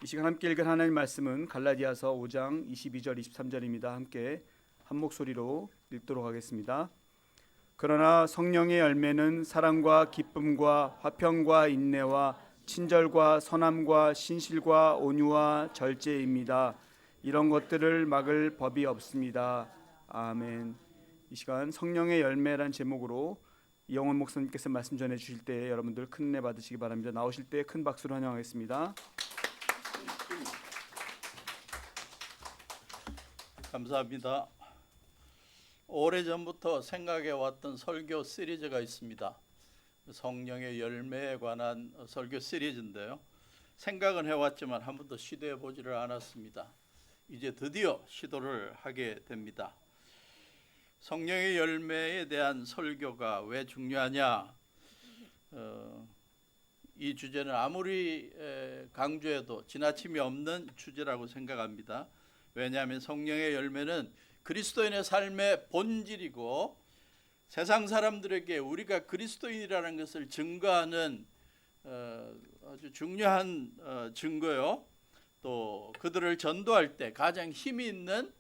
이 시간 함께 읽은 하나님 말씀은 갈라디아서 5장 22절 23절입니다. 함께 한 목소리로 읽도록 하겠습니다. 그러나 성령의 열매는 사랑과 기쁨과 화평과 인내와 친절과 선함과 신실과 온유와 절제입니다. 이런 것들을 막을 법이 없습니다. 아멘. 이 시간 성령의 열매란 제목으로 이영원 목사님께서 말씀 전해 주실 때 여러분들 큰 은혜 받으시기 바랍니다. 나오실 때 큰 박수로 환영하겠습니다. 감사합니다. 오래전부터 생각해 왔던 설교 시리즈가 있습니다. 성령의 열매에 관한 설교 시리즈인데요. 생각은 해왔지만 한 번도 시도해 보지를 않았습니다. 이제 드디어 시도를 하게 됩니다. 성령의 열매에 대한 설교가 왜 중요하냐? 이 주제는 아무리 강조해도 지나침이 없는 주제라고 생각합니다. 왜냐하면 성령의 열매는 그리스도인의 삶의 본질이고 세상 사람들에게 우리가 그리스도인이라는 것을 증거하는 아주 중요한 증거요. 또 그들을 전도할 때 가장 힘이 있는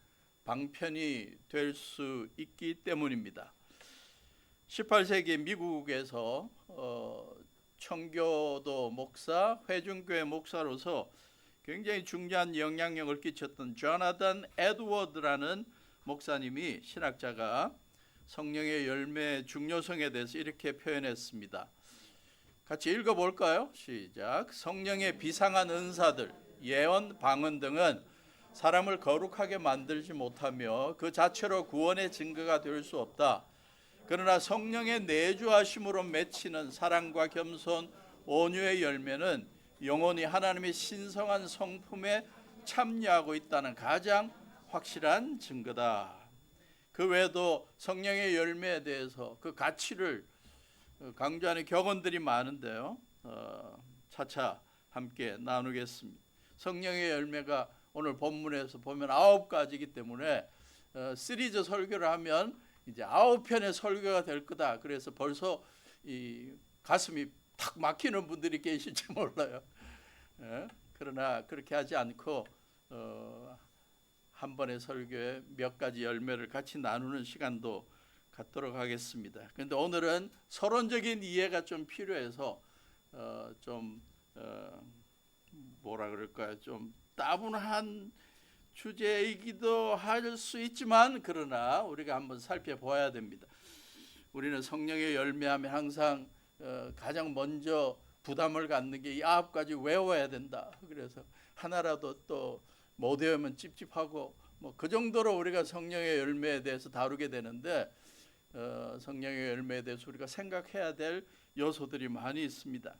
방편이 될 수 있기 때문입니다. 18세기 미국에서 청교도 목사, 회중교회 목사로서 굉장히 중요한 영향력을 끼쳤던 조나단 에드워드라는 목사님이, 신학자가 성령의 열매의 중요성에 대해서 이렇게 표현했습니다. 같이 읽어볼까요? 시작. 성령의 비상한 은사들, 예언, 방언 등은 사람을 거룩하게 만들지 못하며 그 자체로 구원의 증거가 될 수 없다. 그러나 성령의 내주하심으로 맺히는 사랑과 겸손, 온유의 열매는 영혼이 하나님의 신성한 성품에 참여하고 있다는 가장 확실한 증거다. 그 외에도 성령의 열매에 대해서 그 가치를 강조하는 격언들이 많은데요. 차차 함께 나누겠습니다. 성령의 열매가 오늘 본문에서 보면 9가지이기 때문에 시리즈 설교를 하면 이제 9편의 설교가 될 거다. 그래서 벌써 이 가슴이 탁 막히는 분들이 계실지 몰라요. 그러나 그렇게 하지 않고 한 번의 설교에 몇 가지 열매를 같이 나누는 시간도 갖도록 하겠습니다. 그런데 오늘은 서론적인 이해가 좀 필요해서 뭐라 그럴까요? 좀 따분한 주제이기도 할 수 있지만 그러나 우리가 한번 살펴봐야 됩니다. 우리는 성령의 열매하면 항상 가장 먼저 부담을 갖는 게 이 9가지 외워야 된다. 그래서 하나라도 또 못 외우면 찝찝하고 그 정도로 우리가 성령의 열매에 대해서 다루게 되는데 성령의 열매에 대해서 우리가 생각해야 될 요소들이 많이 있습니다.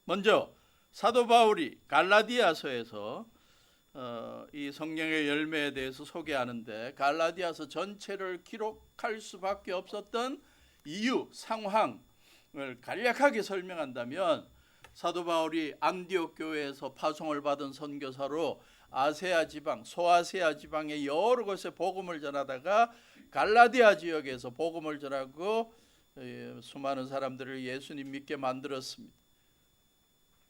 먼저 사도 바울이 갈라디아서에서 이 성령의 열매에 대해서 소개하는데 갈라디아서 전체를 기록할 수밖에 없었던 이유, 상황을 간략하게 설명한다면 사도 바울이 안디옥 교회에서 파송을 받은 선교사로 아세아 지방, 소아시아 지방의 여러 곳에 복음을 전하다가 갈라디아 지역에서 복음을 전하고 수많은 사람들을 예수님 믿게 만들었습니다.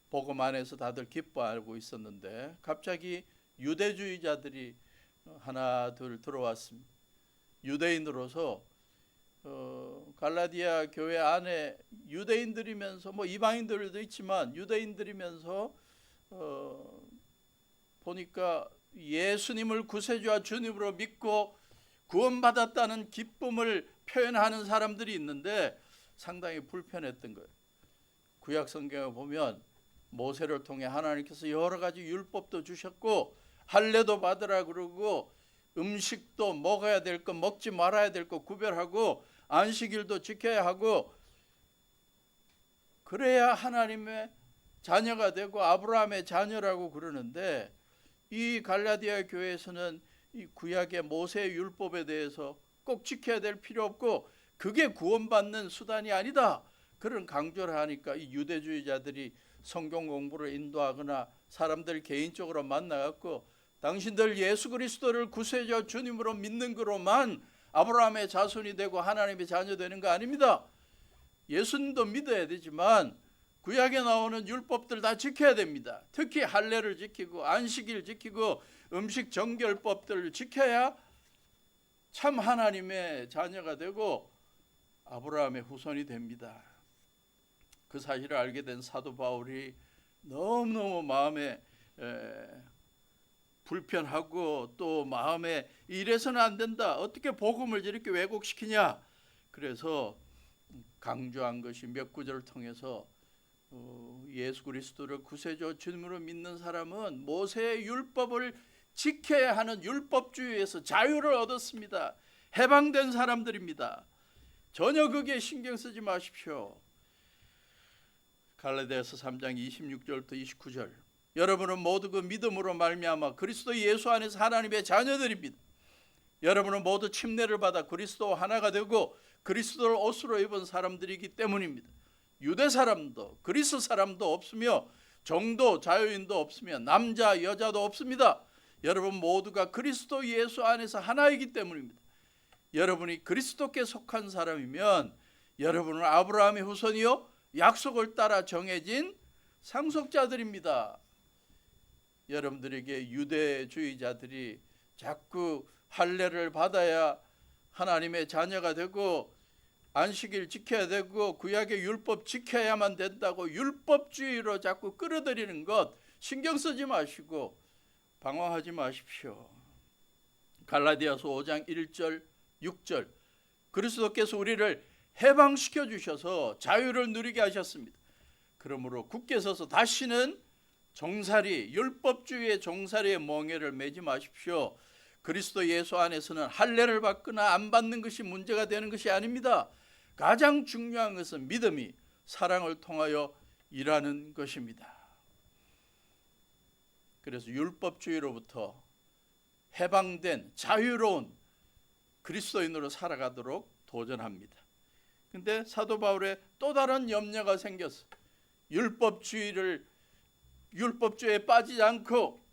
복음 안에서 다들 기뻐하고 있었는데 갑자기 유대주의자들이 하나 둘 들어왔습니다. 유대인으로서 갈라디아 교회 안에 유대인들이면서 이방인들도 있지만 유대인들이면서 보니까 예수님을 구세주와 주님으로 믿고 구원받았다는 기쁨을 표현하는 사람들이 있는데 상당히 불편했던 거예요. 구약 성경에 보면 모세를 통해 하나님께서 여러 가지 율법도 주셨고 할례도 받으라 그러고 음식도 먹어야 될 것, 먹지 말아야 될 것 구별하고 안식일도 지켜야 하고 그래야 하나님의 자녀가 되고 아브라함의 자녀라고 그러는데 이 갈라디아 교회에서는 이 구약의 모세의 율법에 대해서 꼭 지켜야 될 필요 없고 그게 구원받는 수단이 아니다. 그런 강조를 하니까 이 유대주의자들이 성경 공부를 인도하거나 사람들 개인적으로 만나갖고 당신들 예수 그리스도를 구세주와 주님으로 믿는 거로만 아브라함의 자손이 되고 하나님의 자녀 되는 거 아닙니다. 예수님도 믿어야 되지만 구약에 나오는 율법들 다 지켜야 됩니다. 특히 할례를 지키고 안식일 지키고 음식 정결법들을 지켜야 참 하나님의 자녀가 되고 아브라함의 후손이 됩니다. 그 사실을 알게 된 사도 바울이 너무너무 마음에 불편하고 또 마음에 이래서는 안 된다. 어떻게 복음을 이렇게 왜곡시키냐. 그래서 강조한 것이 몇 구절을 통해서 예수 그리스도를 구세주 주님으로 믿는 사람은 모세의 율법을 지켜야 하는 율법주의에서 자유를 얻었습니다. 해방된 사람들입니다. 전혀 거기에 신경 쓰지 마십시오. 갈라디아서 3장 26절부터 29절. 여러분은 모두 그 믿음으로 말미암아 그리스도 예수 안에서 하나님의 자녀들입니다. 여러분은 모두 침례를 받아 그리스도와 하나가 되고 그리스도를 옷으로 입은 사람들이기 때문입니다. 유대 사람도 그리스 사람도 없으며 정도 자유인도 없으며 남자 여자도 없습니다. 여러분 모두가 그리스도 예수 안에서 하나이기 때문입니다. 여러분이 그리스도께 속한 사람이면 여러분은 아브라함의 후손이요 약속을 따라 정해진 상속자들입니다. 여러분들에게 유대주의자들이 자꾸 할례를 받아야 하나님의 자녀가 되고 안식일 지켜야 되고 구약의 율법 지켜야만 된다고 율법주의로 자꾸 끌어들이는 것 신경 쓰지 마시고 방황하지 마십시오. 갈라디아서 5장 1절 6절. 그리스도께서 우리를 해방시켜 주셔서 자유를 누리게 하셨습니다. 그러므로 굳게 서서 다시는 종살이 율법주의의 종살이의 멍에를 매지 마십시오. 그리스도 예수 안에서는 할례를 받거나 안 받는 것이 문제가 되는 것이 아닙니다. 가장 중요한 것은 믿음이 사랑을 통하여 일하는 것입니다. 그래서 율법주의로부터 해방된 자유로운 그리스도인으로 살아가도록 도전합니다. 근데 사도 바울의 또 다른 염려가 생겼어요. 율법주의에 빠지지 않고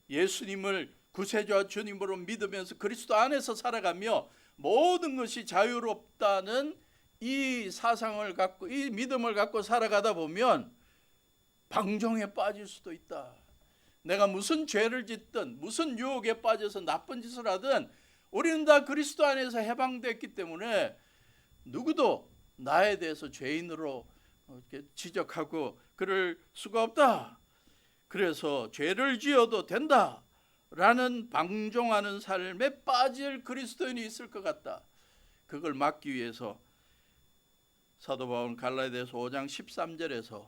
예수님을 구세주와 주님으로 믿으면서 그리스도 안에서 살아가며 모든 것이 자유롭다는 이 사상을 갖고 이 믿음을 갖고 살아가다 보면 방종에 빠질 수도 있다. 내가 무슨 죄를 짓든 무슨 유혹에 빠져서 나쁜 짓을 하든 우리는 다 그리스도 안에서 해방됐기 때문에 누구도 나에 대해서 죄인으로 이렇게 지적하고 그럴 수가 없다. 그래서 죄를 지어도 된다라는 방종하는 삶에 빠질 그리스도인이 있을 것 같다. 그걸 막기 위해서 사도 바울은 갈라디아서 5장 13절에서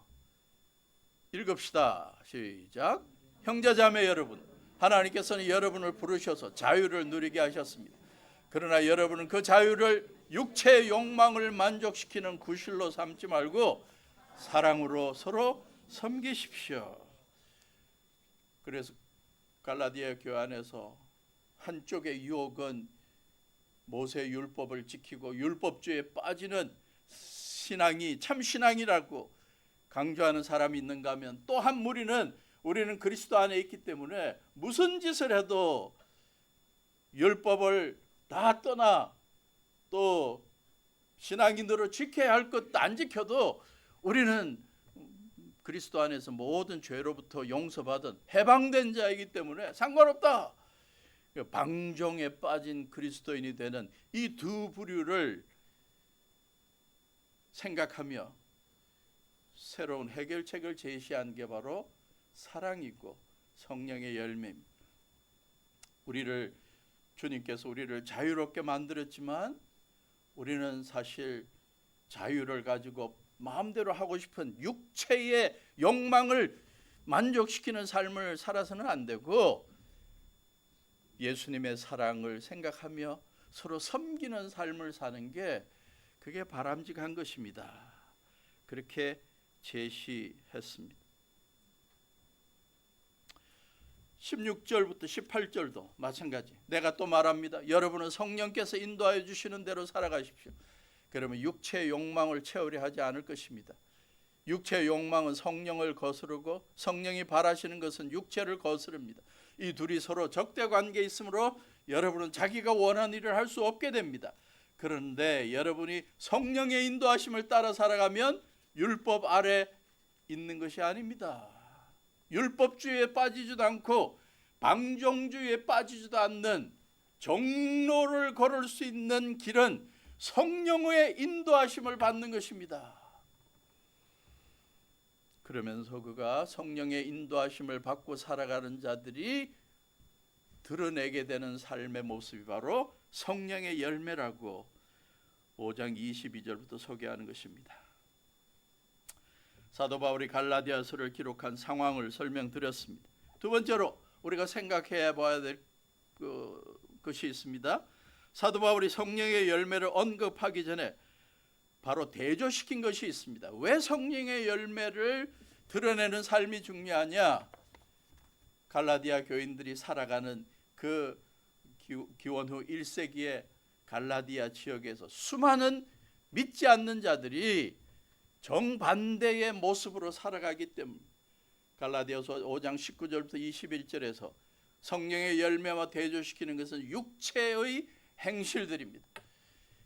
읽읍시다. 시작. 형제자매 여러분, 하나님께서는 여러분을 부르셔서 자유를 누리게 하셨습니다. 그러나 여러분은 그 자유를 육체의 욕망을 만족시키는 구실로 삼지 말고 사랑으로 서로 섬기십시오. 그래서 갈라디아 교회 안에서 한쪽의 유혹은 모세 율법을 지키고 율법주의에 빠지는 신앙이 참 신앙이라고 강조하는 사람이 있는가 하면 또 한 무리는 우리는 그리스도 안에 있기 때문에 무슨 짓을 해도 율법을 다 떠나 또 신앙인으로 지켜야 할 것도 안 지켜도 우리는 그리스도 안에서 모든 죄로부터 용서받은 해방된 자이기 때문에 상관없다. 방종에 빠진 그리스도인이 되는 이 두 부류를 생각하며 새로운 해결책을 제시한 게 바로 사랑이고 성령의 열매입니다. 주님께서 우리를 자유롭게 만들었지만 우리는 사실 자유를 가지고 마음대로 하고 싶은 육체의 욕망을 만족시키는 삶을 살아서는 안 되고 예수님의 사랑을 생각하며 서로 섬기는 삶을 사는 게 그게 바람직한 것입니다. 그렇게 제시했습니다. 16절부터 18절도 마찬가지. 내가 또 말합니다. 여러분은 성령께서 인도하여 주시는 대로 살아가십시오. 그러면 육체의 욕망을 채우려 하지 않을 것입니다. 육체의 욕망은 성령을 거스르고 성령이 바라시는 것은 육체를 거스릅니다. 이 둘이 서로 적대 관계에 있으므로 여러분은 자기가 원하는 일을 할 수 없게 됩니다. 그런데 여러분이 성령의 인도하심을 따라 살아가면 율법 아래 있는 것이 아닙니다. 율법주의에 빠지지도 않고 방종주의에 빠지지도 않는 정로를 걸을 수 있는 길은 성령의 인도하심을 받는 것입니다. 그러면서 그가 성령의 인도하심을 받고 살아가는 자들이 드러내게 되는 삶의 모습이 바로 성령의 열매라고 5장 22절부터 소개하는 것입니다. 사도 바울이 갈라디아서를 기록한 상황을 설명드렸습니다. 두 번째로 우리가 생각해 봐야 될 것이 있습니다. 사도 바울이 성령의 열매를 언급하기 전에 바로 대조시킨 것이 있습니다. 왜 성령의 열매를 드러내는 삶이 중요하냐? 갈라디아 교인들이 살아가는 그 기원 후 1세기의 갈라디아 지역에서 수많은 믿지 않는 자들이 정반대의 모습으로 살아가기 때문에 갈라디아서 5장 19절부터 21절에서 성령의 열매와 대조시키는 것은 육체의 행실들입니다.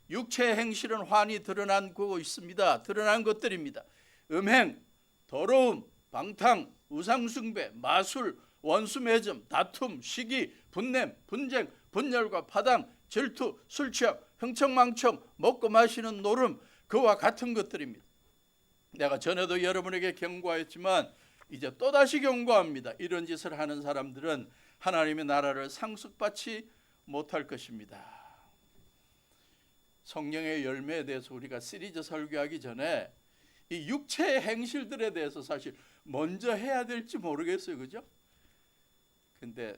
육체의 행실은 환히 드러나고 있습니다. 드러난 것들입니다. 음행, 더러움, 방탕, 우상숭배, 마술, 원수매점, 다툼, 시기, 분냄, 분쟁, 분열과 파당, 질투, 술취함, 흥청망청, 먹고 마시는 노름, 그와 같은 것들입니다. 내가 전에도 여러분에게 경고했지만 이제 또다시 경고합니다. 이런 짓을 하는 사람들은 하나님의 나라를 상속받지 못할 것입니다. 성령의 열매에 대해서 우리가 시리즈 설교하기 전에 이 육체의 행실들에 대해서 사실 먼저 해야 될지 모르겠어요. 그죠? 근데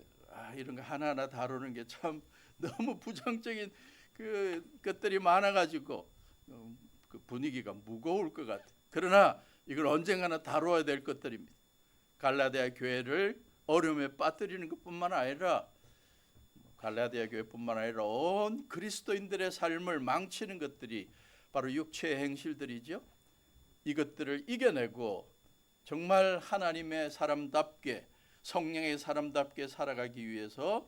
이런 거 하나하나 다루는 게 참 너무 부정적인 것들이 많아가지고 그 분위기가 무거울 것 같아요. 그러나 이걸 언젠가나 다루어야 될 것들입니다. 갈라디아 교회를 어려움에 빠뜨리는 것뿐만 아니라 갈라디아 교회뿐만 아니라 온 그리스도인들의 삶을 망치는 것들이 바로 육체의 행실들이죠. 이것들을 이겨내고 정말 하나님의 사람답게 성령의 사람답게 살아가기 위해서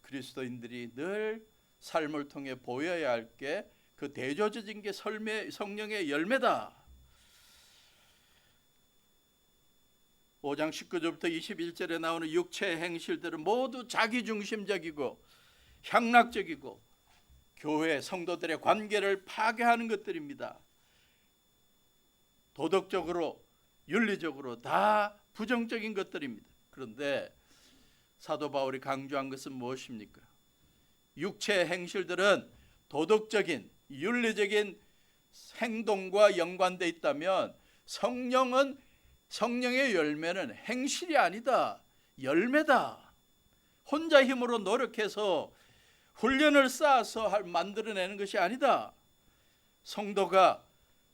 그리스도인들이 늘 삶을 통해 보여야 할 게 그 대조적인 게 성령의 열매다. 5장 19절부터 21절에 나오는 육체의 행실들은 모두 자기중심적이고 향락적이고 교회 성도들의 관계를 파괴하는 것들입니다. 도덕적으로 윤리적으로 다 부정적인 것들입니다. 그런데 사도 바울이 강조한 것은 무엇입니까? 육체의 행실들은 도덕적인 윤리적인 행동과 연관되어 있다면 성령의 열매는 행실이 아니다. 열매다. 혼자 힘으로 노력해서 훈련을 쌓아서 만들어내는 것이 아니다. 성도가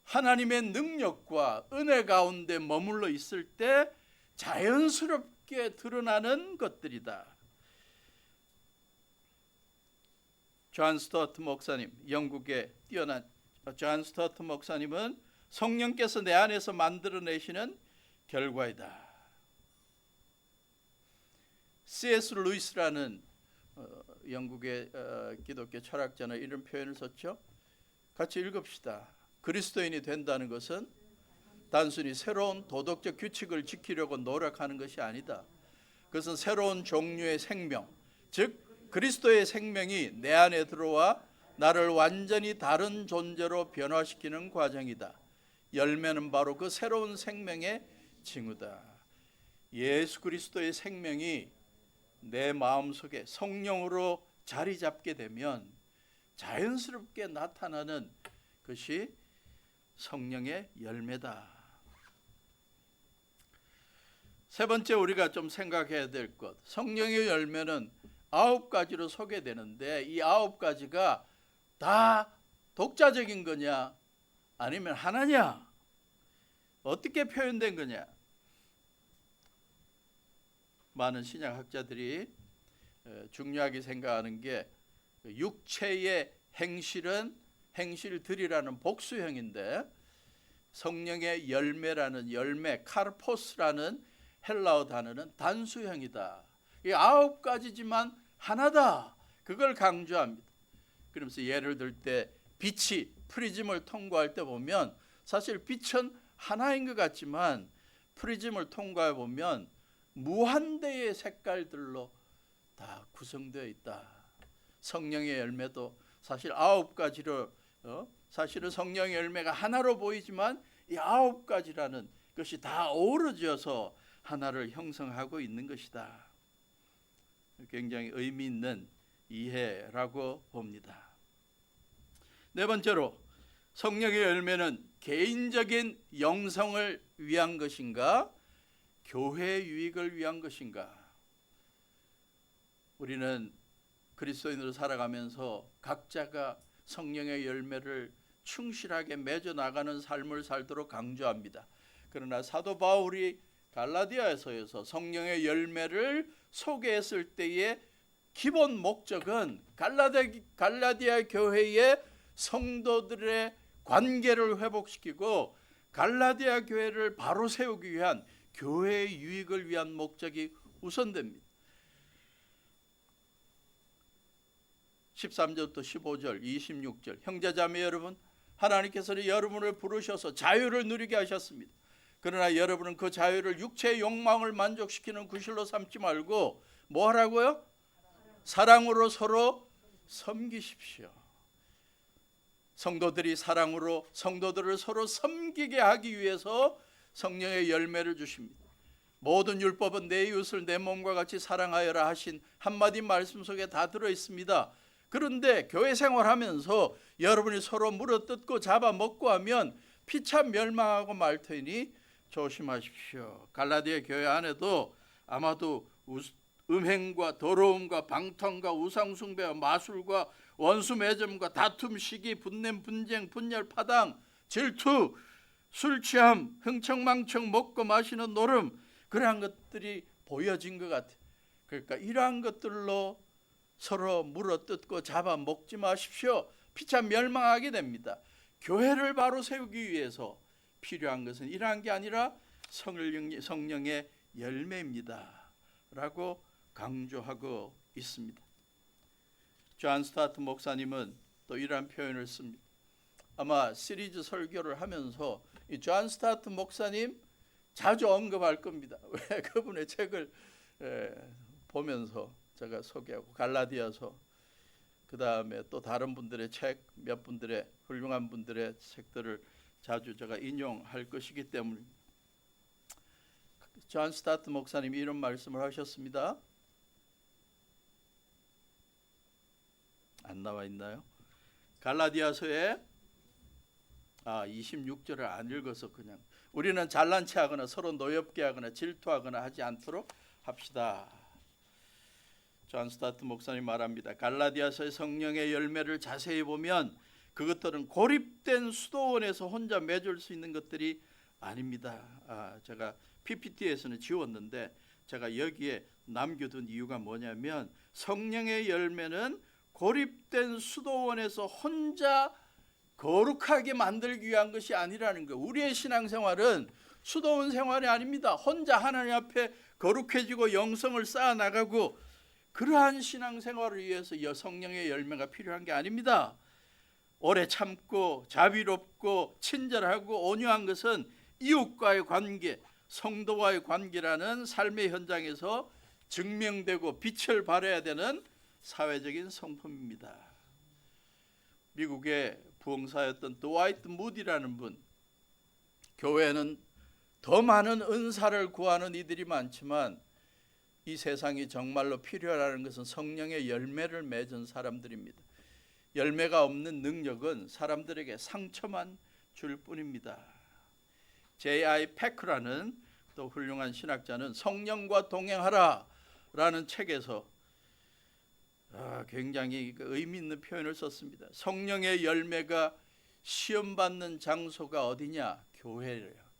하나님의 능력과 은혜 가운데 머물러 있을 때 자연스럽게 드러나는 것들이다. 존 스튜어트 목사님, 영국의 뛰어난 존 스튜어트 목사님은 성령께서 내 안에서 만들어내시는 결과이다. C.S. 루이스라는 영국의 기독교 철학자는 이런 표현을 썼죠. 같이 읽읍시다. 그리스도인이 된다는 것은 단순히 새로운 도덕적 규칙을 지키려고 노력하는 것이 아니다. 그것은 새로운 종류의 생명, 즉 그리스도의 생명이 내 안에 들어와 나를 완전히 다른 존재로 변화시키는 과정이다. 열매는 바로 그 새로운 생명의 징후다. 예수 그리스도의 생명이 내 마음속에 성령으로 자리 잡게 되면 자연스럽게 나타나는 것이 성령의 열매다. 세 번째 우리가 좀 생각해야 될 것, 성령의 열매는 9가지로 소개되는데 이 9가지가 다 독자적인 거냐 아니면 하나냐, 어떻게 표현된 거냐. 많은 신약학자들이 중요하게 생각하는 게 육체의 행실들이라는 복수형인데 성령의 열매라는 열매, 카르포스라는 헬라어 단어는 단수형이다. 이 9가지지만 하나다. 그걸 강조합니다. 그러면서 예를 들 때 빛이 프리즘을 통과할 때 보면 사실 빛은 하나인 것 같지만 프리즘을 통과해 보면 무한대의 색깔들로 다 구성되어 있다. 성령의 열매도 사실 9가지로 사실은 성령의 열매가 하나로 보이지만 이 9가지라는 것이 다 어우러져서 하나를 형성하고 있는 것이다. 굉장히 의미 있는 이해라고 봅니다. 네 번째로, 성령의 열매는 개인적인 영성을 위한 것인가, 교회의 유익을 위한 것인가? 우리는 그리스도인으로 살아가면서 각자가 성령의 열매를 충실하게 맺어 나가는 삶을 살도록 강조합니다. 그러나 사도 바울이 갈라디아서에서 성령의 열매를 소개했을 때의 기본 목적은 갈라디아 교회의 성도들의 관계를 회복시키고 갈라디아 교회를 바로 세우기 위한 교회의 유익을 위한 목적이 우선됩니다. 13절부터 15절, 26절, 형제자매 여러분, 하나님께서는 여러분을 부르셔서 자유를 누리게 하셨습니다. 그러나 여러분은 그 자유를 육체의 욕망을 만족시키는 구실로 삼지 말고 뭐 하라고요? 사랑으로 서로 섬기십시오. 성도들이 사랑으로 성도들을 서로 섬기게 하기 위해서 성령의 열매를 주십니다. 모든 율법은 내 이웃을 내 몸과 같이 사랑하여라 하신 한마디 말씀 속에 다 들어있습니다. 그런데 교회 생활하면서 여러분이 서로 물어뜯고 잡아먹고 하면 피차 멸망하고 말 테니 조심하십시오. 갈라디아 교회 안에도 아마도 음행과 더러움과 방탕과 우상숭배와 마술과 원수 매점과 다툼, 시기, 분냄, 분쟁, 분열, 파당, 질투, 술 취함, 흥청망청 먹고 마시는 노름, 그러한 것들이 보여진 것 같아요. 그러니까 이러한 것들로 서로 물어뜯고 잡아먹지 마십시오. 피차 멸망하게 됩니다. 교회를 바로 세우기 위해서 필요한 것은 이러한 게 아니라 성령의 열매입니다 라고 강조하고 있습니다. 존 스타트 목사님은 또 이러한 표현을 씁니다. 아마 시리즈 설교를 하면서 이 존 스타트 목사님 자주 언급할 겁니다. 왜? 그분의 책을 보면서 제가 소개하고 갈라디아서, 그 다음에 또 다른 분들의 책, 몇 분들의 훌륭한 분들의 책들을 자주 제가 인용할 것이기 때문에 존 스타트 목사님이 이런 말씀을 하셨습니다. 안 나와 있나요? 갈라디아서에 26절을 안 읽어서 그냥 우리는 잘난 체하거나 서로 노엽게 하거나 질투하거나 하지 않도록 합시다. 존 스타트 목사님 말합니다. 갈라디아서의 성령의 열매를 자세히 보면 그것들은 고립된 수도원에서 혼자 맺을 수 있는 것들이 아닙니다. 제가 PPT에서는 지웠는데 제가 여기에 남겨둔 이유가 뭐냐면 성령의 열매는 고립된 수도원에서 혼자 거룩하게 만들기 위한 것이 아니라는 거예요. 우리의 신앙생활은 수도원 생활이 아닙니다. 혼자 하나님 앞에 거룩해지고 영성을 쌓아나가고 그러한 신앙생활을 위해서 성령의 열매가 필요한 게 아닙니다. 오래 참고 자비롭고 친절하고 온유한 것은 이웃과의 관계, 성도와의 관계라는 삶의 현장에서 증명되고 빛을 발해야 되는 사회적인 성품입니다. 미국의 부흥사였던 드와이트 무디라는 분, 교회는 더 많은 은사를 구하는 이들이 많지만 이 세상이 정말로 필요하다는 것은 성령의 열매를 맺은 사람들입니다. 열매가 없는 능력은 사람들에게 상처만 줄 뿐입니다. J.I. 패크라는 또 훌륭한 신학자는 성령과 동행하라 라는 책에서 굉장히 의미 있는 표현을 썼습니다. 성령의 열매가 시험받는 장소가 어디냐? 교회예요.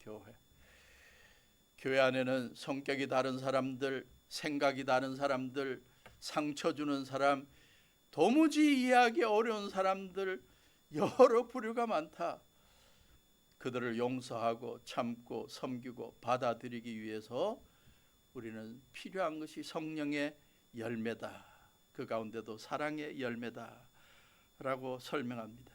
교회 안에는 성격이 다른 사람들, 생각이 다른 사람들, 상처 주는 사람, 도무지 이해하기 어려운 사람들, 여러 부류가 많다. 그들을 용서하고 참고 섬기고 받아들이기 위해서 우리는 필요한 것이 성령의 열매다. 그 가운데도 사랑의 열매다 라고 설명합니다.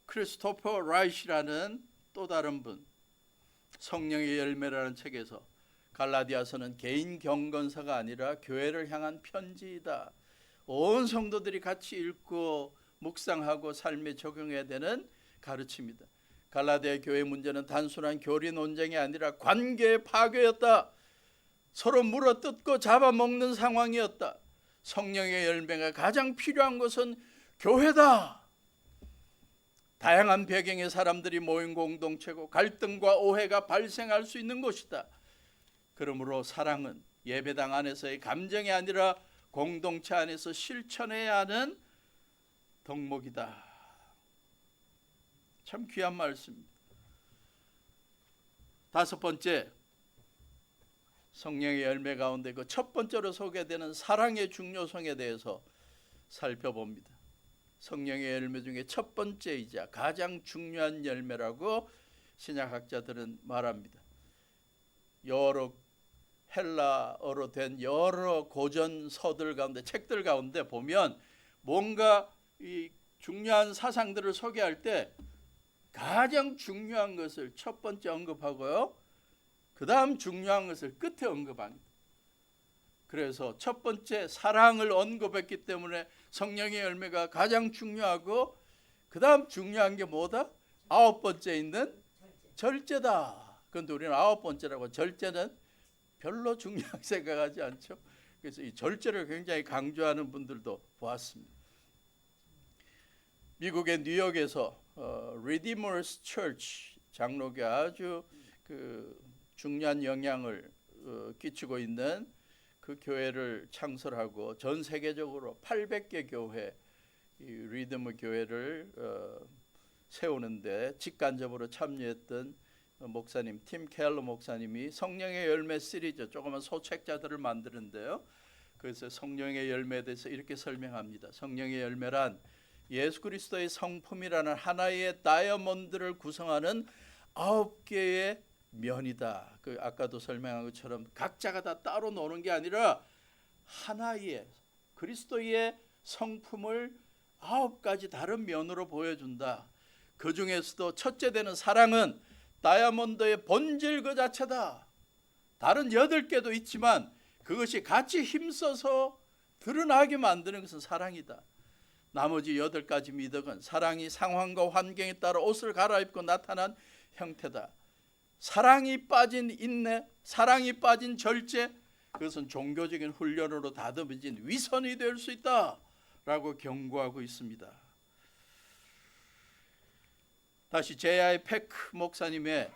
크리스토퍼 라이시라는 또 다른 분, 성령의 열매라는 책에서 갈라디아서는 개인 경건서가 아니라 교회를 향한 편지이다. 온 성도들이 같이 읽고 묵상하고 삶에 적용해야 되는 가르침이다. 갈라디아 교회 문제는 단순한 교리 논쟁이 아니라 관계의 파괴였다. 서로 물어뜯고 잡아먹는 상황이었다. 성령의 열매가 가장 필요한 것은 교회다. 다양한 배경의 사람들이 모인 공동체고 갈등과 오해가 발생할 수 있는 곳이다. 그러므로 사랑은 예배당 안에서의 감정이 아니라 공동체 안에서 실천해야 하는 덕목이다. 참 귀한 말씀입니다. 다섯 번째, 성령의 열매 가운데 그 첫 번째로 소개되는 사랑의 중요성에 대해서 살펴봅니다. 성령의 열매 중에 첫 번째이자 가장 중요한 열매라고 신약학자들은 말합니다. 여러 헬라어로 된 여러 고전서들 가운데, 책들 가운데 보면 뭔가 이 중요한 사상들을 소개할 때 가장 중요한 것을 첫 번째 언급하고요, 그 다음 중요한 것을 끝에 언급합니다. 그래서 첫 번째 사랑을 언급했기 때문에 성령의 열매가 가장 중요하고, 그 다음 중요한 게 뭐다? 아홉 번째 있는 절제다. 그런데 우리는 아홉 번째라고 절제는 별로 중요하게 생각하지 않죠. 그래서 이 절제를 굉장히 강조하는 분들도 보았습니다. 미국의 뉴욕에서 Redeemer's Church 장로교 아주 중요한 영향을 끼치고 있는 그 교회를 창설하고 전 세계적으로 800개 교회, 이 리드머 교회를 세우는데 직간접으로 참여했던 목사님 팀 켈러 목사님이 성령의 열매 시리즈 조그만 소책자들을 만드는데요. 그래서 성령의 열매에 대해서 이렇게 설명합니다. 성령의 열매란 예수 그리스도의 성품이라는 하나의 다이아몬드를 구성하는 9개의 면이다. 아까도 설명한 것처럼 각자가 다 따로 노는 게 아니라 하나의 그리스도의 성품을 9가지 다른 면으로 보여준다. 그 중에서도 첫째 되는 사랑은 다이아몬드의 본질 그 자체다. 다른 8개도 있지만 그것이 같이 힘써서 드러나게 만드는 것은 사랑이다. 나머지 8가지 미덕은 사랑이 상황과 환경에 따라 옷을 갈아입고 나타난 형태다. 사랑이 빠진 인내, 사랑이 빠진 절제, 그것은 종교적인 훈련으로 다듬어진 위선이 될 수 있다라고 경고하고 있습니다. 다시 제아의 페크 목사님의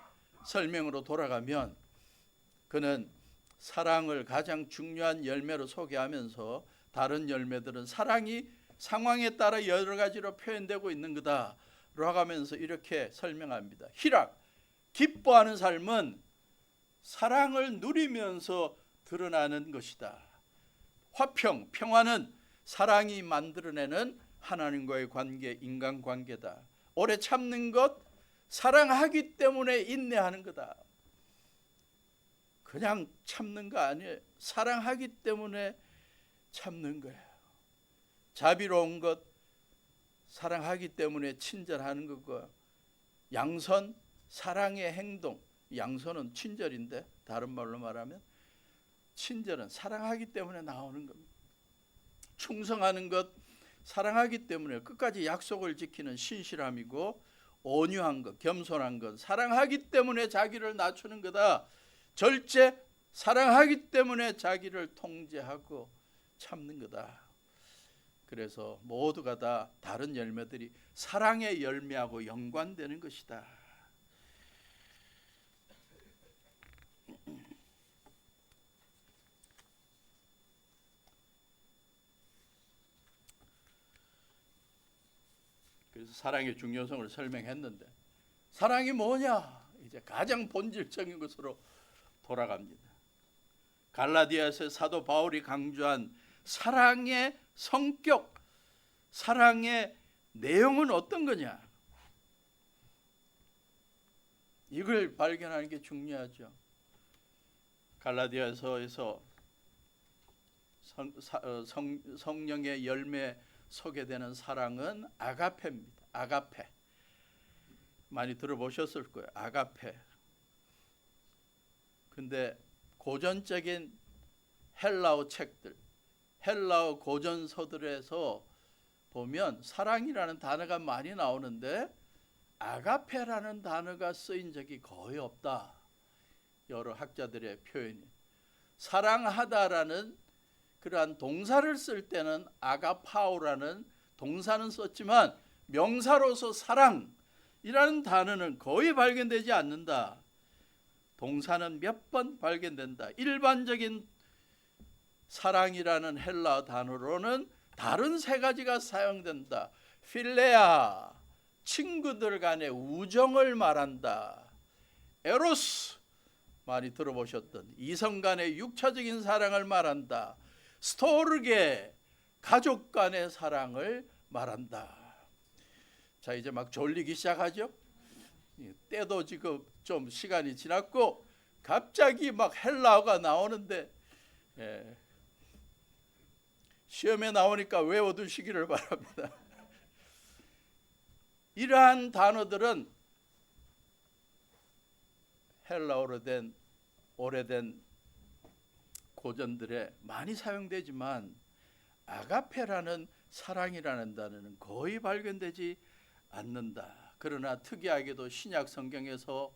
설명으로 돌아가면, 그는 사랑을 가장 중요한 열매로 소개하면서 다른 열매들은 사랑이 상황에 따라 여러 가지로 표현되고 있는 거다라고 하면서 이렇게 설명합니다. 희락, 기뻐하는 삶은 사랑을 누리면서 드러나는 것이다. 화평, 평화는 사랑이 만들어내는 하나님과의 관계, 인간관계다. 오래 참는 것, 사랑하기 때문에 인내하는 거다. 그냥 참는 거 아니에요. 사랑하기 때문에 참는 거예요. 자비로운 것, 사랑하기 때문에 친절하는 거고, 양선, 사랑의 행동. 양선은 친절인데 다른 말로 말하면 친절은 사랑하기 때문에 나오는 겁니다. 충성하는 것, 사랑하기 때문에 끝까지 약속을 지키는 신실함이고, 온유한 것, 겸손한 것, 사랑하기 때문에 자기를 낮추는 거다. 절제, 사랑하기 때문에 자기를 통제하고 참는 거다. 그래서 모두가 다 다른 열매들이 사랑의 열매하고 연관되는 것이다. 그래서 사랑의 중요성을 설명했는데, 사랑이 뭐냐? 이제 가장 본질적인 것으로 돌아갑니다. 갈라디아서 사도 바울이 강조한 사랑의 성격, 사랑의 내용은 어떤 거냐? 이걸 발견하는 게 중요하죠. 갈라디아서에서 성령의 열매 소개되는 사랑은 아가페입니다. 아가페. 많이 들어보셨을 거예요. 아가페. 근데 고전적인 헬라어 책들, 헬라어 고전서들에서 보면 사랑이라는 단어가 많이 나오는데 아가페라는 단어가 쓰인 적이 거의 없다. 여러 학자들의 표현이. 사랑하다라는 그러한 동사를 쓸 때는 아가파오라는 동사는 썼지만 명사로서 사랑이라는 단어는 거의 발견되지 않는다. 동사는 몇 번 발견된다. 일반적인 사랑이라는 헬라 단어로는 다른 세 가지가 사용된다. 필레아, 친구들 간의 우정을 말한다. 에로스, 많이 들어보셨던 이성 간의 육체적인 사랑을 말한다. 스토르게, 가족 간의 사랑을 말한다. 자, 이제 막 졸리기 시작하죠. 때도 지금 좀 시간이 지났고 갑자기 막 헬라어가 나오는데 시험에 나오니까 외워두시기를 바랍니다. 이러한 단어들은 헬라어로 된 오래된 고전들에 많이 사용되지만 아가페라는 사랑이라는 단어는 거의 발견되지 않는다. 그러나 특이하게도 신약 성경에서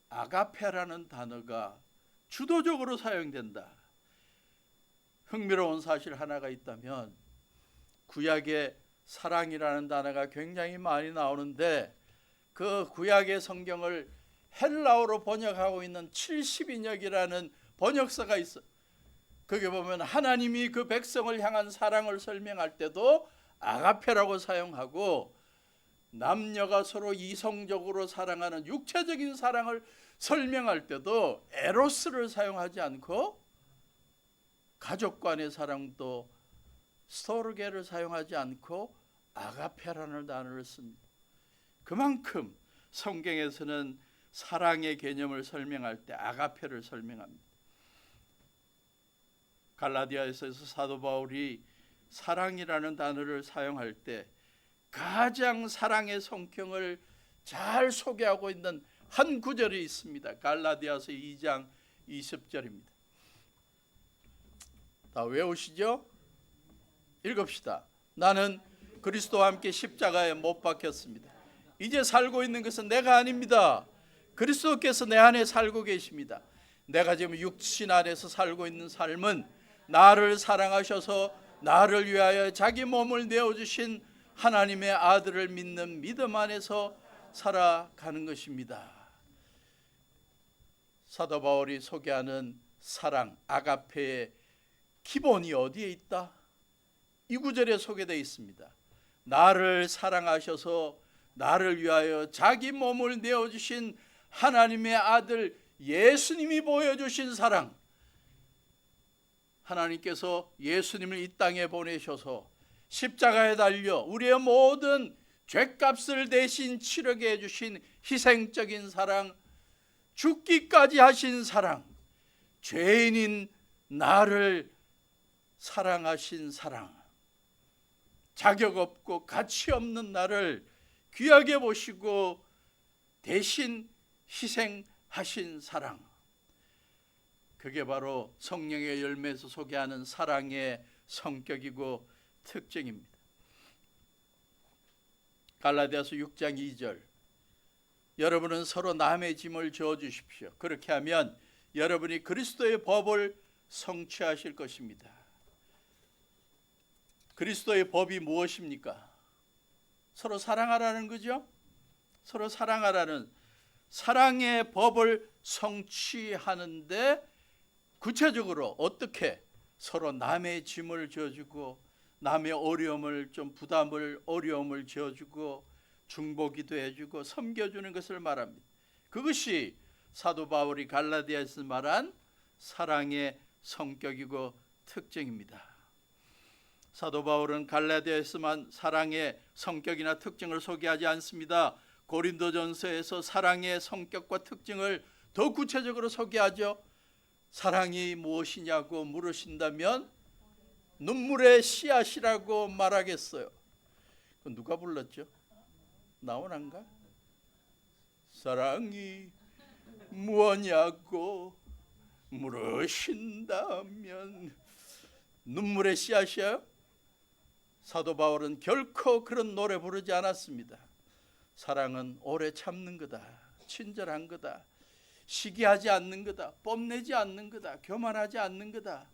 아가페라는 단어가 주도적으로 사용된다. 흥미로운 사실 하나가 있다면 구약에 사랑이라는 단어가 굉장히 많이 나오는데 그 구약의 성경을 헬라어로 번역하고 있는 70인역이라는 번역서가 있어. 거기 보면 하나님이 그 백성을 향한 사랑을 설명할 때도 아가페라고 사용하고 남녀가 서로 이성적으로 사랑하는 육체적인 사랑을 설명할 때도 에로스를 사용하지 않고 가족 간의 사랑도 스토르게를 사용하지 않고 아가페라는 단어를 씁니다. 그만큼 성경에서는 사랑의 개념을 설명할 때 아가페를 설명합니다. 갈라디아에서 사도 바울이 사랑이라는 단어를 사용할 때 가장 사랑의 성격을 잘 소개하고 있는 한 구절이 있습니다. 갈라디아서 2장 20절입니다. 다 외우시죠? 읽읍시다. 나는 그리스도와 함께 십자가에 못 박혔습니다. 이제 살고 있는 것은 내가 아닙니다. 그리스도께서 내 안에 살고 계십니다. 내가 지금 육신 안에서 살고 있는 삶은 나를 사랑하셔서 나를 위하여 자기 몸을 내어주신 하나님의 아들을 믿는 믿음 안에서 살아가는 것입니다. 사도 바울이 소개하는 사랑, 아가페의 기본이 어디에 있다? 이 구절에 소개되어 있습니다. 나를 사랑하셔서 나를 위하여 자기 몸을 내어주신 하나님의 아들 예수님이 보여주신 사랑. 하나님께서 예수님을 이 땅에 보내셔서 십자가에 달려 우리의 모든 죄값을 대신 치르게 해주신 희생적인 사랑, 죽기까지 하신 사랑, 죄인인 나를 사랑하신 사랑, 자격 없고 가치 없는 나를 귀하게 보시고 대신 희생하신 사랑, 그게 바로 성령의 열매에서 소개하는 사랑의 성격이고 특징입니다. 갈라디아서 6장 2절, 여러분은 서로 남의 짐을 져주십시오. 그렇게 하면 여러분이 그리스도의 법을 성취하실 것입니다. 그리스도의 법이 무엇입니까? 서로 사랑하라는 거죠. 서로 사랑하라는 사랑의 법을 성취하는데 구체적으로 어떻게 서로 남의 짐을 져주고 남의 어려움을 좀 부담을 어려움을 지어주고 중보기도 해주고 섬겨주는 것을 말합니다. 그것이 사도 바울이 갈라디아에서 말한 사랑의 성격이고 특징입니다. 사도 바울은 갈라디아에서만 사랑의 성격이나 특징을 소개하지 않습니다. 고린도전서에서 사랑의 성격과 특징을 더 구체적으로 소개하죠. 사랑이 무엇이냐고 물으신다면 눈물의 씨앗이라고 말하겠어요. 누가 불렀죠? 나오는가? 사랑이 무엇냐고 물으신다면 눈물의 씨앗이에요? 사도 바울은 결코 그런 노래 부르지 않았습니다. 사랑은 오래 참는 거다, 친절한 거다, 시기하지 않는 거다, 뽐내지 않는 거다, 교만하지 않는 거다,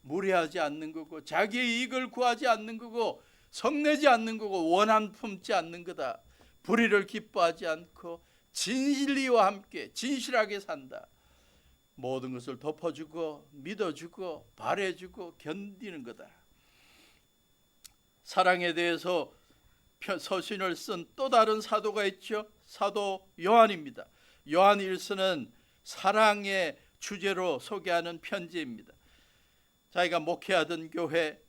무례하지 않는 거고, 자기의 이익을 구하지 않는 거고, 성내지 않는 거고, 원한 품지 않는 거다, 불의를 기뻐하지 않고 진리와 함께 진실하게 산다. 모든 것을 덮어주고 믿어주고 바래주고 견디는 거다. 사랑에 대해서 서신을 쓴 또 다른 사도가 있죠. 사도 요한입니다. 요한 1서는 사랑의 주제로 소개하는 편지입니다. 자기가 목회하던 교회,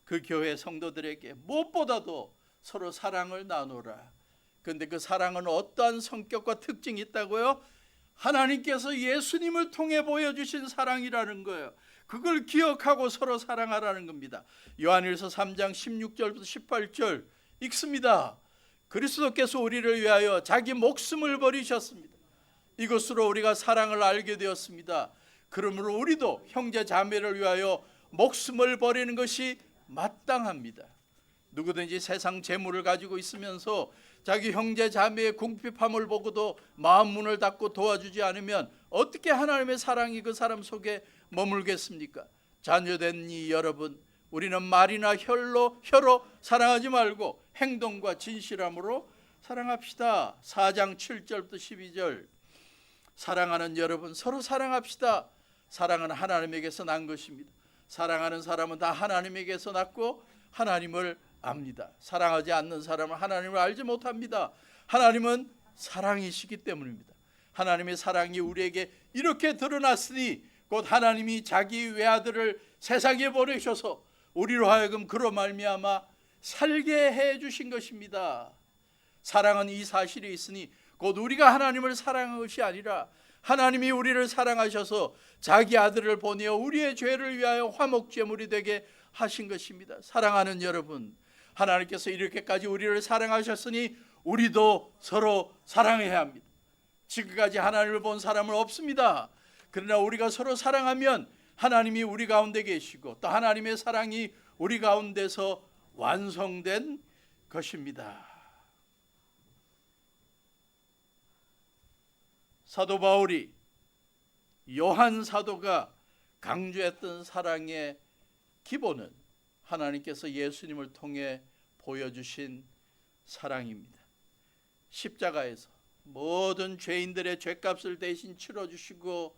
그 교회 성도들에게 무엇보다도 서로 사랑을 나누라. 그런데 그 사랑은 어떠한 성격과 특징이 있다고요? 하나님께서 예수님을 통해 보여주신 사랑이라는 거예요. 그걸 기억하고 서로 사랑하라는 겁니다. 요한일서 3장 16절부터 18절 읽습니다. 그리스도께서 우리를 위하여 자기 목숨을 버리셨습니다. 이것으로 우리가 사랑을 알게 되었습니다. 그러므로 우리도 형제 자매를 위하여 목숨을 버리는 것이 마땅합니다. 누구든지 세상 재물을 가지고 있으면서 자기 형제 자매의 궁핍함을 보고도 마음 문을 닫고 도와주지 않으면 어떻게 하나님의 사랑이 그 사람 속에 머물겠습니까? 자녀된 이 여러분, 우리는 말이나 혀로 사랑하지 말고 행동과 진실함으로 사랑합시다. 4장 7절부터 12절. 사랑하는 여러분, 서로 사랑합시다. 사랑은 하나님에게서 난 것입니다. 사랑하는 사람은 다 하나님에게서 났고 하나님을 압니다. 사랑하지 않는 사람은 하나님을 알지 못합니다. 하나님은 사랑이시기 때문입니다. 하나님의 사랑이 우리에게 이렇게 드러났으니 곧 하나님이 자기 외아들을 세상에 보내셔서 우리로 하여금 그로 말미암아 살게 해 주신 것입니다. 사랑은 이 사실이 있으니 곧 우리가 하나님을 사랑한 것이 아니라 하나님이 우리를 사랑하셔서 자기 아들을 보내어 우리의 죄를 위하여 화목제물이 되게 하신 것입니다. 사랑하는 여러분, 하나님께서 이렇게까지 우리를 사랑하셨으니 우리도 서로 사랑해야 합니다. 지금까지 하나님을 본 사람은 없습니다. 그러나 우리가 서로 사랑하면 하나님이 우리 가운데 계시고 또 하나님의 사랑이 우리 가운데서 완성된 것입니다. 사도 바울이 요한 사도가 강조했던 사랑의 기본은 하나님께서 예수님을 통해 보여주신 사랑입니다. 십자가에서 모든 죄인들의 죄값을 대신 치러주시고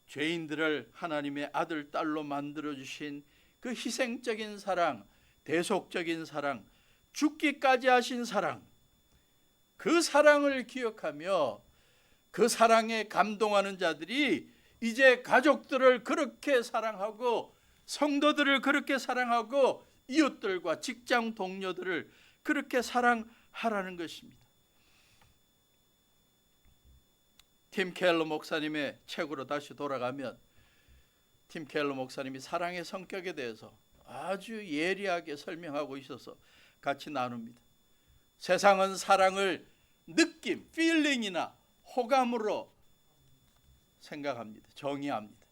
죄인들을 하나님의 아들, 딸로 만들어주신 그 희생적인 사랑, 대속적인 사랑, 죽기까지 하신 사랑, 그 사랑을 기억하며 그 사랑에 감동하는 자들이 이제 가족들을 그렇게 사랑하고 성도들을 그렇게 사랑하고 이웃들과 직장 동료들을 그렇게 사랑하라는 것입니다. 팀 켈러 목사님의 책으로 다시 돌아가면 팀 켈러 목사님이 사랑의 성격에 대해서 아주 예리하게 설명하고 있어서 같이 나눕니다. 세상은 사랑을 느낌, 필링이나 호감으로 생각합니다. 정의합니다.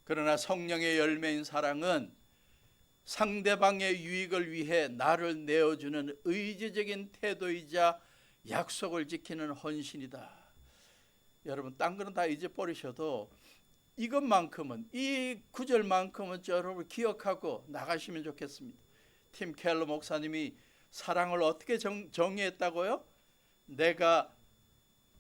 그러나 성령의 열매인 사랑은 상대방의 유익을 위해 나를 내어주는 의지적인 태도이자 약속을 지키는 헌신이다. 여러분, 딴 거는 다 잊어버리셔도 이것만큼은, 이 구절만큼은 여러분 기억하고 나가시면 좋겠습니다. 팀 켈러 목사님이 사랑을 어떻게 정의했다고요? 내가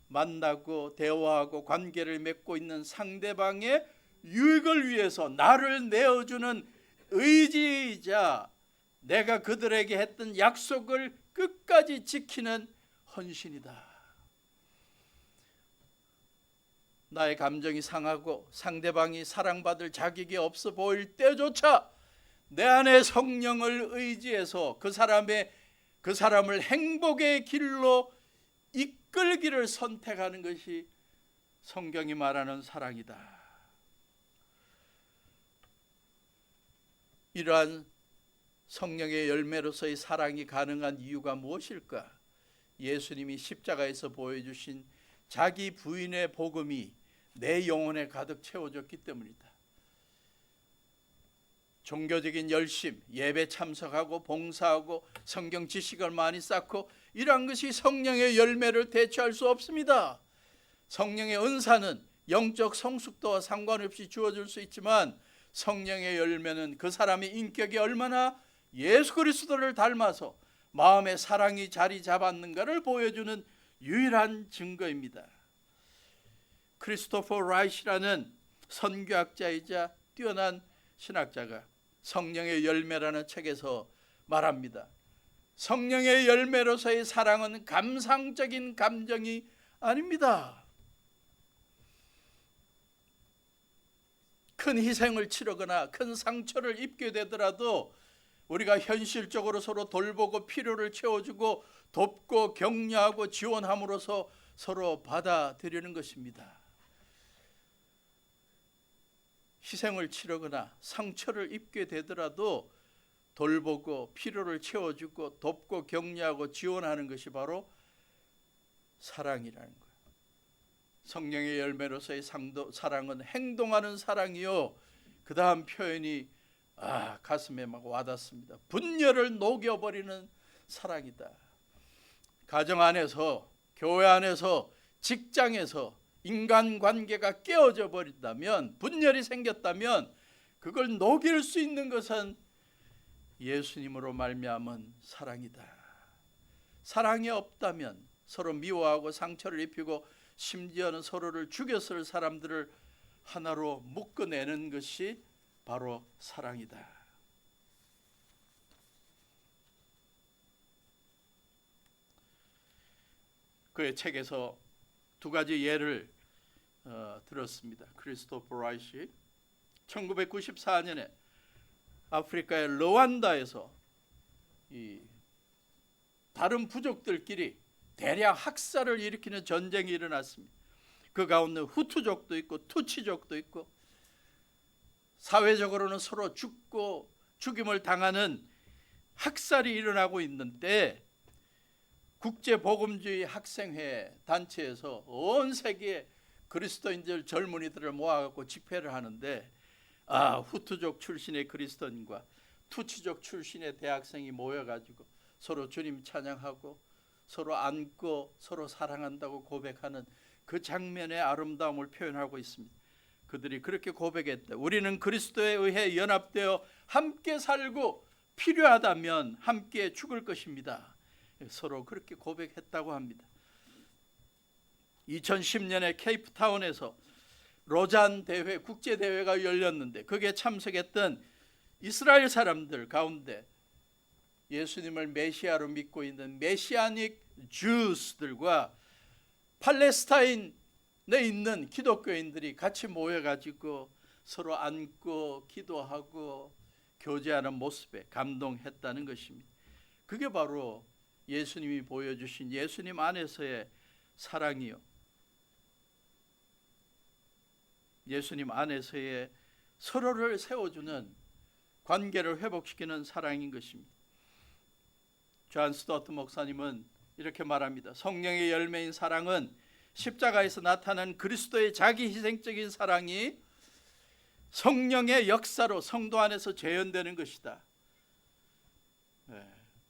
만나고 대화하고 관계를 맺고 있는 상대방의 유익을 위해서 나를 내어주는 의지이자 내가 그들에게 했던 약속을 끝까지 지키는 헌신이다. 나의 감정이 상하고 상대방이 사랑받을 자격이 없어 보일 때조차 내 안에 성령을 의지해서 그 사람을 행복의 길로 이끌기를 선택하는 것이 성경이 말하는 사랑이다. 이러한 성령의 열매로서의 사랑이 가능한 이유가 무엇일까? 예수님이 십자가에서 보여주신 자기 부인의 복음이 내 영혼에 가득 채워졌기 때문이다. 종교적인 열심, 예배 참석하고 봉사하고 성경 지식을 많이 쌓고 이러한 것이 성령의 열매를 대체할 수 없습니다. 성령의 은사는 영적 성숙도와 상관없이 주어질 수 있지만 성령의 열매는 그 사람의 인격이 얼마나 예수 그리스도를 닮아서 마음의 사랑이 자리 잡았는가를 보여주는 유일한 증거입니다. 크리스토퍼 라이트라는 선교학자이자 뛰어난 신학자가 성령의 열매라는 책에서 말합니다. 성령의 열매로서의 사랑은 감상적인 감정이 아닙니다. 큰 희생을 치르거나 큰 상처를 입게 되더라도 우리가 현실적으로 서로 돌보고 필요를 채워주고 돕고 격려하고 지원함으로써 서로 받아들이는 것입니다. 희생을 치르거나 상처를 입게 되더라도 돌보고 필요를 채워주고 돕고 격려하고 지원하는 것이 바로 사랑이라는 거예요. 성령의 열매로서의 사랑은 행동하는 사랑이요. 그 다음 표현이 가슴에 막 와닿습니다. 분열을 녹여버리는 사랑이다. 가정 안에서, 교회 안에서, 직장에서 인간관계가 깨어져 버린다면, 분열이 생겼다면 그걸 녹일 수 있는 것은 예수님으로 말미암은 사랑이다. 사랑이 없다면 서로 미워하고 상처를 입히고 심지어는 서로를 죽였을 사람들을 하나로 묶어내는 것이 바로 사랑이다. 그의 책에서 두 가지 예를 들었습니다. 크리스토퍼 라이시 1994년에 아프리카의 르완다에서 이 다른 부족들끼리 대량 학살을 일으키는 전쟁이 일어났습니다. 그 가운데 후투족도 있고 투치족도 있고 사회적으로는 서로 죽고 죽임을 당하는 학살이 일어나고 있는데 국제복음주의 학생회 단체에서 온 세계에 그리스도인들 젊은이들을 모아갖고 집회를 하는데 후투족 출신의 그리스도인과 투치족 출신의 대학생이 모여가지고 서로 주님 찬양하고 서로 안고 서로 사랑한다고 고백하는 그 장면의 아름다움을 표현하고 있습니다. 그들이 그렇게 고백했다. 우리는 그리스도에 의해 연합되어 함께 살고 필요하다면 함께 죽을 것입니다. 서로 그렇게 고백했다고 합니다. 2010년에 케이프타운에서 로잔 대회, 국제대회가 열렸는데 거기에 참석했던 이스라엘 사람들 가운데 예수님을 메시아로 믿고 있는 메시아닉 주스들과 팔레스타인에 있는 기독교인들이 같이 모여가지고 서로 안고 기도하고 교제하는 모습에 감동했다는 것입니다. 그게 바로 예수님이 보여주신 예수님 안에서의 사랑이요. 예수님 안에서의 서로를 세워주는 관계를 회복시키는 사랑인 것입니다. 존 스튜어트 목사님은 이렇게 말합니다. 성령의 열매인 사랑은 십자가에서 나타난 그리스도의 자기 희생적인 사랑이 성령의 역사로 성도 안에서 재현되는 것이다.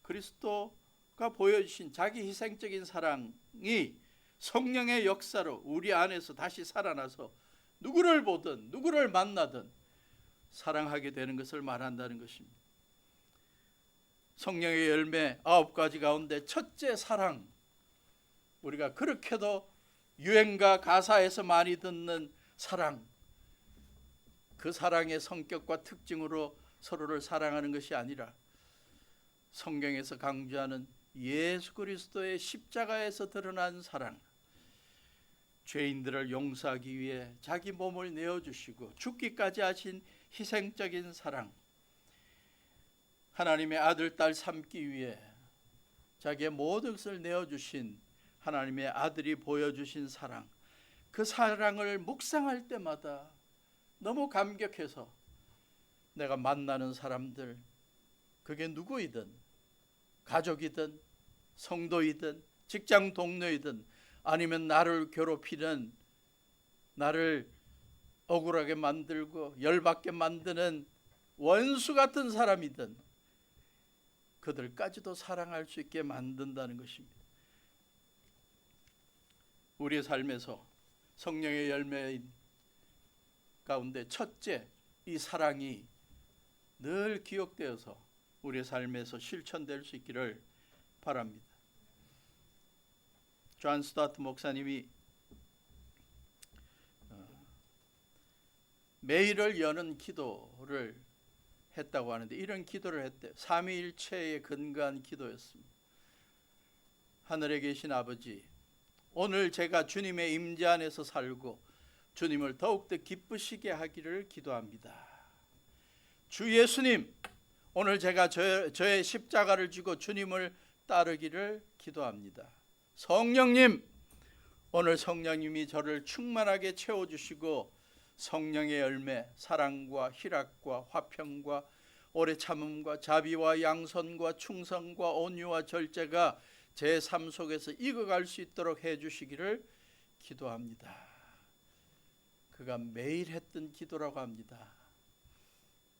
그리스도가 보여주신 자기 희생적인 사랑이 성령의 역사로 우리 안에서 다시 살아나서 누구를 보든 누구를 만나든 사랑하게 되는 것을 말한다는 것입니다. 성령의 열매 9가지 가운데 첫째 사랑, 우리가 그렇게도 유행가 가사에서 많이 듣는 사랑, 그 사랑의 성격과 특징으로 서로를 사랑하는 것이 아니라 성경에서 강조하는 예수 그리스도의 십자가에서 드러난 사랑, 죄인들을 용서하기 위해 자기 몸을 내어주시고 죽기까지 하신 희생적인 사랑, 하나님의 아들, 딸 삼기 위해 자기의 모든 것을 내어주신 하나님의 아들이 보여주신 사랑, 그 사랑을 묵상할 때마다 너무 감격해서 내가 만나는 사람들, 그게 누구이든 가족이든 성도이든 직장 동료이든 아니면 나를 괴롭히는, 나를 억울하게 만들고 열받게 만드는 원수 같은 사람이든 그들까지도 사랑할 수 있게 만든다는 것입니다. 우리의 삶에서 성령의 열매인 가운데 첫째, 이 사랑이 늘 기억되어서 우리의 삶에서 실천될 수 있기를 바랍니다. 존 스타트 목사님이 매일을 여는 기도를 했다고 하는데, 이런 기도를 했대요. 삼위일체에 근거한 기도였습니다. 하늘에 계신 아버지, 오늘 제가 주님의 임재 안에서 살고 주님을 더욱더 기쁘시게 하기를 기도합니다. 주 예수님, 오늘 제가 저의 십자가를 지고 주님을 따르기를 기도합니다. 성령님, 오늘 성령님이 저를 충만하게 채워주시고 성령의 열매, 사랑과 희락과 화평과 오래 참음과 자비와 양선과 충성과 온유와 절제가 제 삶 속에서 익어갈 수 있도록 해주시기를 기도합니다. 그가 매일 했던 기도라고 합니다.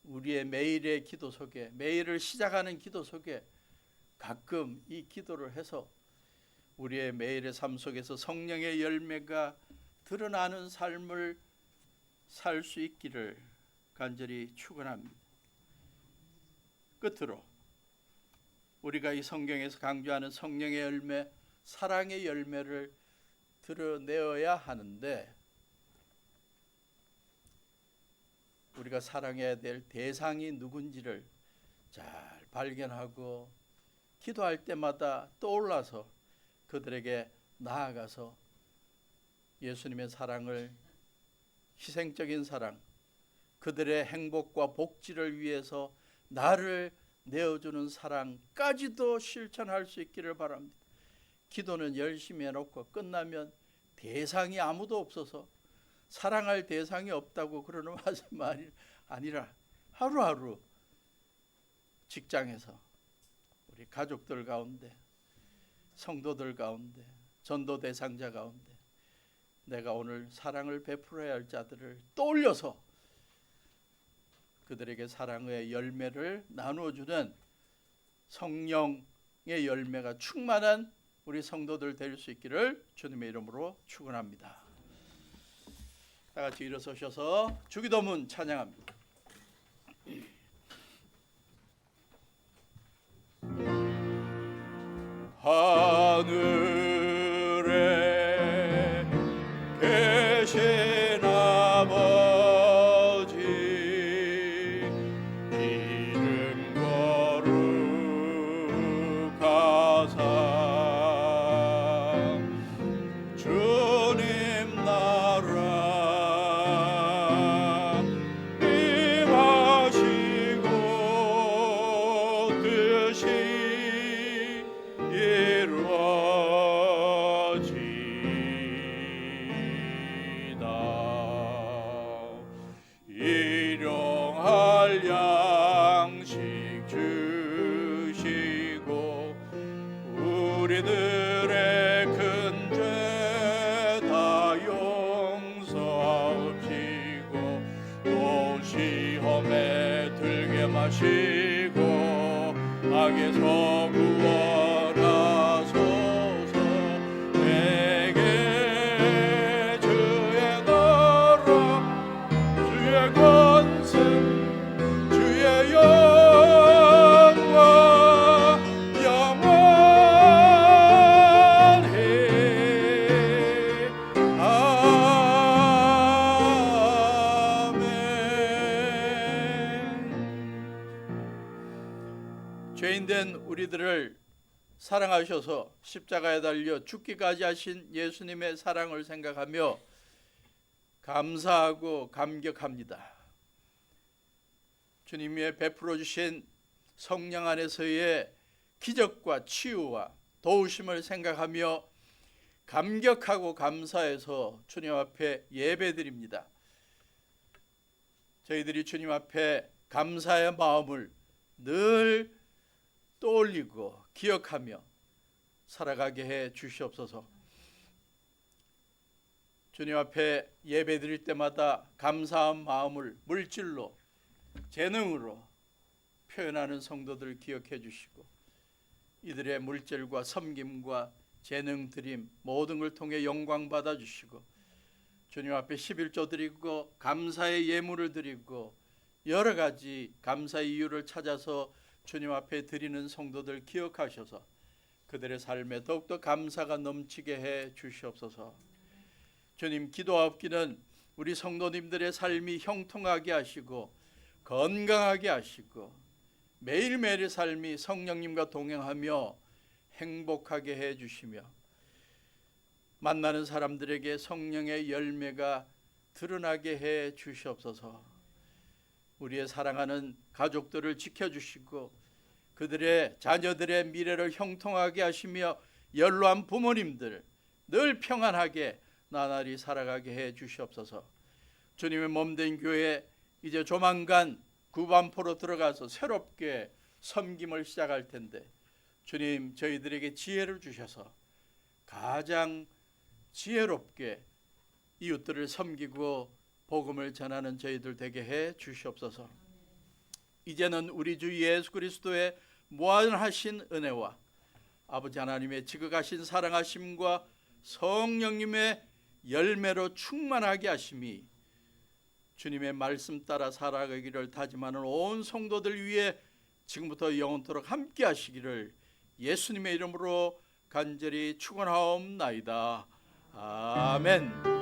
우리의 매일의 기도 속에, 매일을 시작하는 기도 속에 가끔 이 기도를 해서 우리의 매일의 삶 속에서 성령의 열매가 드러나는 삶을 살 수 있기를 간절히 축원합니다. 끝으로 우리가 이 성경에서 강조하는 성령의 열매, 사랑의 열매를 드러내어야 하는데, 우리가 사랑해야 될 대상이 누군지를 잘 발견하고 기도할 때마다 떠올라서 그들에게 나아가서 예수님의 사랑을, 희생적인 사랑, 그들의 행복과 복지를 위해서 나를 내어주는 사랑까지도 실천할 수 있기를 바랍니다. 기도는 열심히 해놓고 끝나면 대상이 아무도 없어서 사랑할 대상이 없다고 그러는 말이 아니라 하루하루 직장에서, 우리 가족들 가운데, 성도들 가운데, 전도 대상자 가운데 내가 오늘 사랑을 베풀어야 할 자들을 떠올려서 그들에게 사랑의 열매를 나누어주는 성령의 열매가 충만한 우리 성도들 될 수 있기를 주님의 이름으로 축원합니다. 다 같이 일어서셔서 주기도문 찬양합니다. 하늘에 계신 아버지, 이름 거룩하사 주님 나라 임하시고 뜻이 이루어지다. 일용할 양식 주시고 우리들의 큰 죄 다 용서하옵시고 또 시험에 들게 마시고 악에서 구원하소서. 내게 주의 나라, 주의 권세, 주의 영광 영원히. 아멘. 죄인된 우리들을 사랑하셔서 십자가에 달려 죽기까지 하신 예수님의 사랑을 생각하며 감사하고 감격합니다. 주님이 베풀어 주신 성령 안에서의 기적과 치유와 도우심을 생각하며 감격하고 감사해서 주님 앞에 예배드립니다. 저희들이 주님 앞에 감사의 마음을 늘 떠올리고 기억하며 살아가게 해 주시옵소서. 주님 앞에 예배 드릴 때마다 감사한 마음을 물질로, 재능으로 표현하는 성도들 기억해 주시고, 이들의 물질과 섬김과 재능 드림 모든 걸 통해 영광 받아 주시고, 주님 앞에 11조 드리고 감사의 예물을 드리고 여러 가지 감사의 이유를 찾아서 주님 앞에 드리는 성도들 기억하셔서 그들의 삶에 더욱더 감사가 넘치게 해 주시옵소서. 주님, 기도하옵기는 우리 성도님들의 삶이 형통하게 하시고 건강하게 하시고 매일매일의 삶이 성령님과 동행하며 행복하게 해 주시며 만나는 사람들에게 성령의 열매가 드러나게 해 주시옵소서. 우리의 사랑하는 가족들을 지켜주시고 그들의 자녀들의 미래를 형통하게 하시며 연로한 부모님들 늘 평안하게 나날이 살아가게 해 주시옵소서. 주님의 몸된 교회 이제 조만간 구반포로 들어가서 새롭게 섬김을 시작할 텐데 주님, 저희들에게 지혜를 주셔서 가장 지혜롭게 이웃들을 섬기고 복음을 전하는 저희들 되게 해 주시옵소서. 이제는 우리 주 예수 그리스도의 무한하신 은혜와 아버지 하나님의 지극하신 사랑하심과 성령님의 열매로 충만하게 하심이 주님의 말씀 따라 살아가기를 다짐하는 온 성도들 위해 지금부터 영원토록 함께 하시기를 예수님의 이름으로 간절히 축원하옵나이다. 아멘.